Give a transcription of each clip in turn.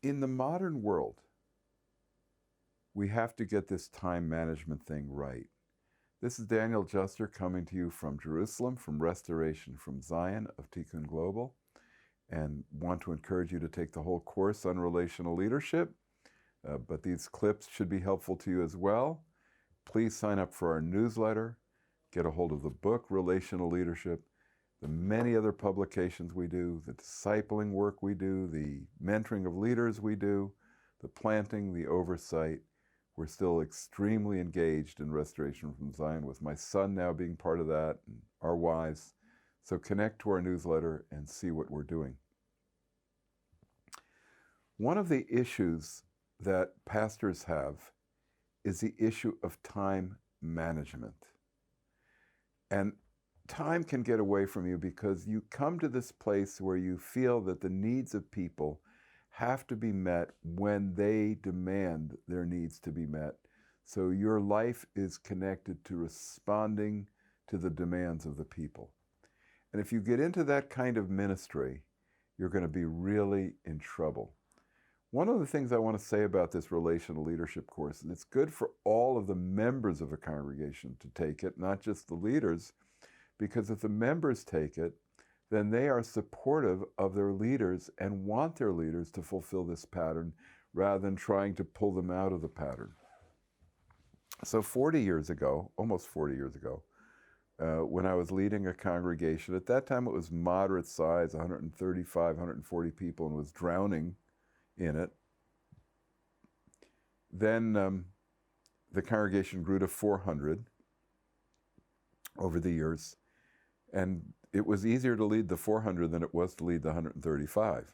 in the modern world, we have to get this time management thing right. This is Daniel Juster coming to you from Jerusalem, from Restoration from Zion of Tikkun Global, and want to encourage you to take the whole course on relational leadership, but these clips should be helpful to you as well. Please sign up for our newsletter, get a hold of the book, Relational Leadership, the many other publications we do, the discipling work we do, the mentoring of leaders we do, the planting, the oversight. We're still extremely engaged in Restoration from Zion, with my son now being part of that, and our wives. So connect to our newsletter and see what we're doing. One of the issues that pastors have is the issue of time management. And time can get away from you because you come to this place where you feel that the needs of people have to be met when they demand their needs to be met. So your life is connected to responding to the demands of the people. And if you get into that kind of ministry, you're going to be really in trouble. One of the things I want to say about this relational leadership course is it's good for all of the members of a congregation to take it, not just the leaders, because if the members take it, then they are supportive of their leaders and want their leaders to fulfill this pattern rather than trying to pull them out of the pattern. So 40 years ago, almost 40 years ago, when I was leading a congregation, at that time it was moderate size, 135, 140 people, and was drowning in it. Then the congregation grew to 400 over the years, and it was easier to lead the 400 than it was to lead the 135.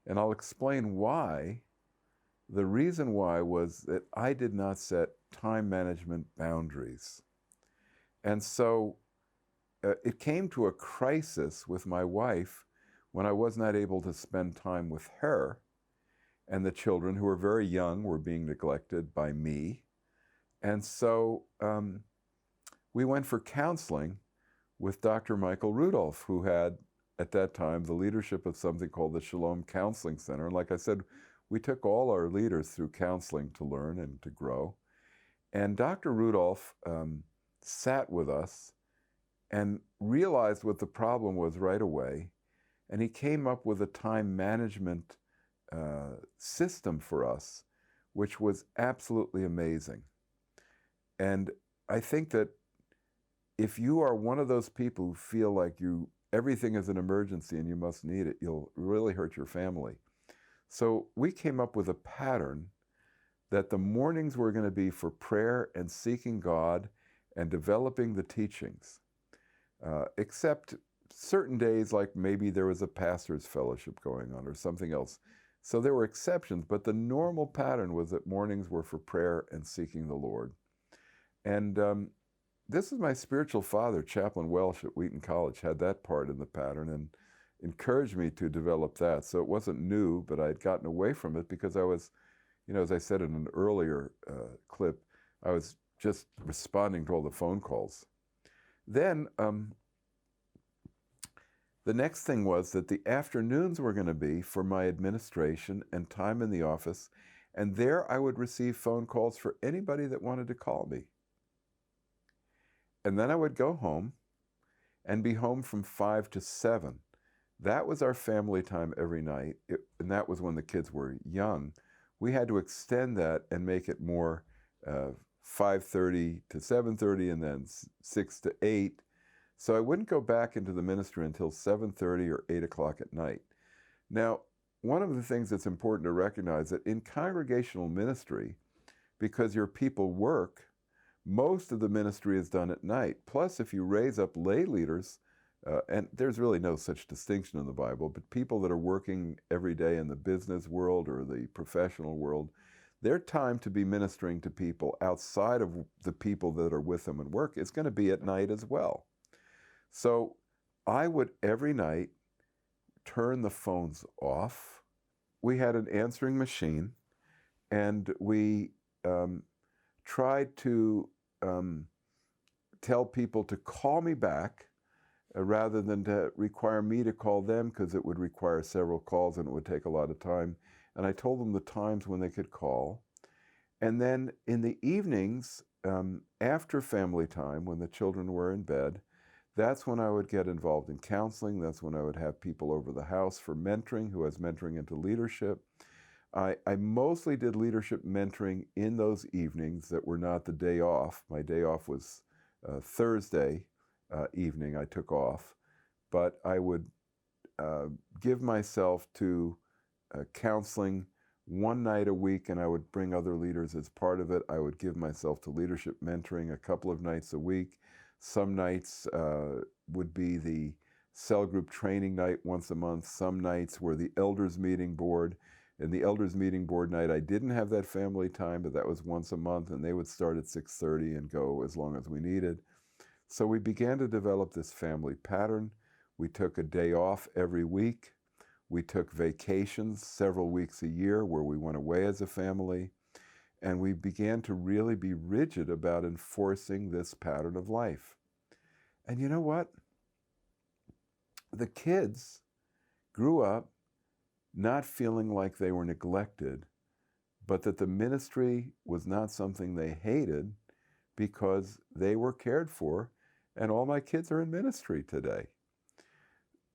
And I'll explain why. The reason why was that I did not set time management boundaries. And so it came to a crisis with my wife when I was not able to spend time with her, and the children, who were very young, were being neglected by me. And so we went for counseling with Dr. Michael Rudolph, who had, at that time, the leadership of something called the Shalom Counseling Center. And like I said, we took all our leaders through counseling to learn and to grow. And Dr. Rudolph sat with us and realized what the problem was right away. And he came up with a time management system for us, which was absolutely amazing. And I think that if you are one of those people who feel like everything is an emergency and you must need it, you'll really hurt your family. So we came up with a pattern that the mornings were going to be for prayer and seeking God and developing the teachings, except certain days, like maybe there was a pastor's fellowship going on or something else. So there were exceptions, but the normal pattern was that mornings were for prayer and seeking the Lord. And this is my spiritual father, Chaplain Welsh at Wheaton College, had that part in the pattern and encouraged me to develop that. So it wasn't new, but I had gotten away from it because I was, as I said in an earlier clip, I was just responding to all the phone calls. Then the next thing was that the afternoons were going to be for my administration and time in the office, and there I would receive phone calls for anybody that wanted to call me. And then I would go home and be home from 5 to 7. That was our family time every night, and that was when the kids were young. We had to extend that and make it more 5:30 to 7:30 and then 6 to 8. So I wouldn't go back into the ministry until 7:30 or 8 o'clock at night. Now, one of the things that's important to recognize that in congregational ministry, because your people work, most of the ministry is done at night. Plus, if you raise up lay leaders, and there's really no such distinction in the Bible, but people that are working every day in the business world or the professional world, their time to be ministering to people outside of the people that are with them at work is going to be at night as well. So I would every night turn the phones off. We had an answering machine, and we tried to tell people to call me back rather than to require me to call them, because it would require several calls and it would take a lot of time. And I told them the times when they could call. And then in the evenings, after family time, when the children were in bed, that's when I would get involved in counseling. That's when I would have people over the house for mentoring, who was mentoring into leadership. I mostly did leadership mentoring in those evenings that were not the day off. My day off was Thursday evening I took off, but I would give myself to counseling one night a week, and I would bring other leaders as part of it. I would give myself to leadership mentoring a couple of nights a week. Some nights would be the cell group training night once a month. Some nights were the elders meeting board. And the elders meeting board night, I didn't have that family time, but that was once a month, and they would start at 6:30 and go as long as we needed. So we began to develop this family pattern. We took a day off every week. We took vacations several weeks a year where we went away as a family. And we began to really be rigid about enforcing this pattern of life. And you know what? The kids grew up not feeling like they were neglected, but that the ministry was not something they hated, because they were cared for, and all my kids are in ministry today.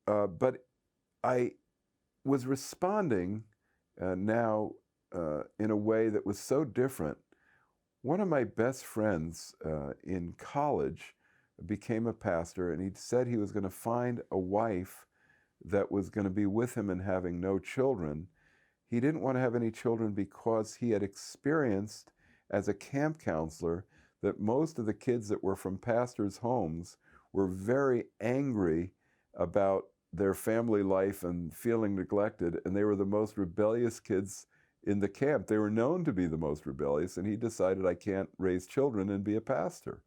But I was responding now in a way that was so different. One of my best friends in college became a pastor, and he said he was going to find a wife that was going to be with him and having no children. He didn't want to have any children because he had experienced as a camp counselor that most of the kids that were from pastors' homes were very angry about their family life and feeling neglected, and they were the most rebellious kids in the camp. They were known to be the most rebellious, and he decided, I can't raise children and be a pastor.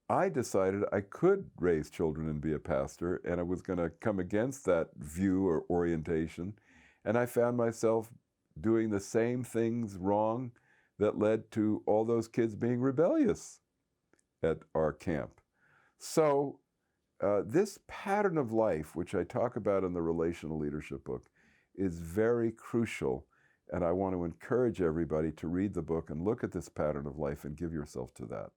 I decided I could raise children and be a pastor, and I was going to come against that view or orientation, and I found myself doing the same things wrong that led to all those kids being rebellious at our camp. So this pattern of life, which I talk about in the Relational Leadership book, is very crucial, and I want to encourage everybody to read the book and look at this pattern of life and give yourself to that.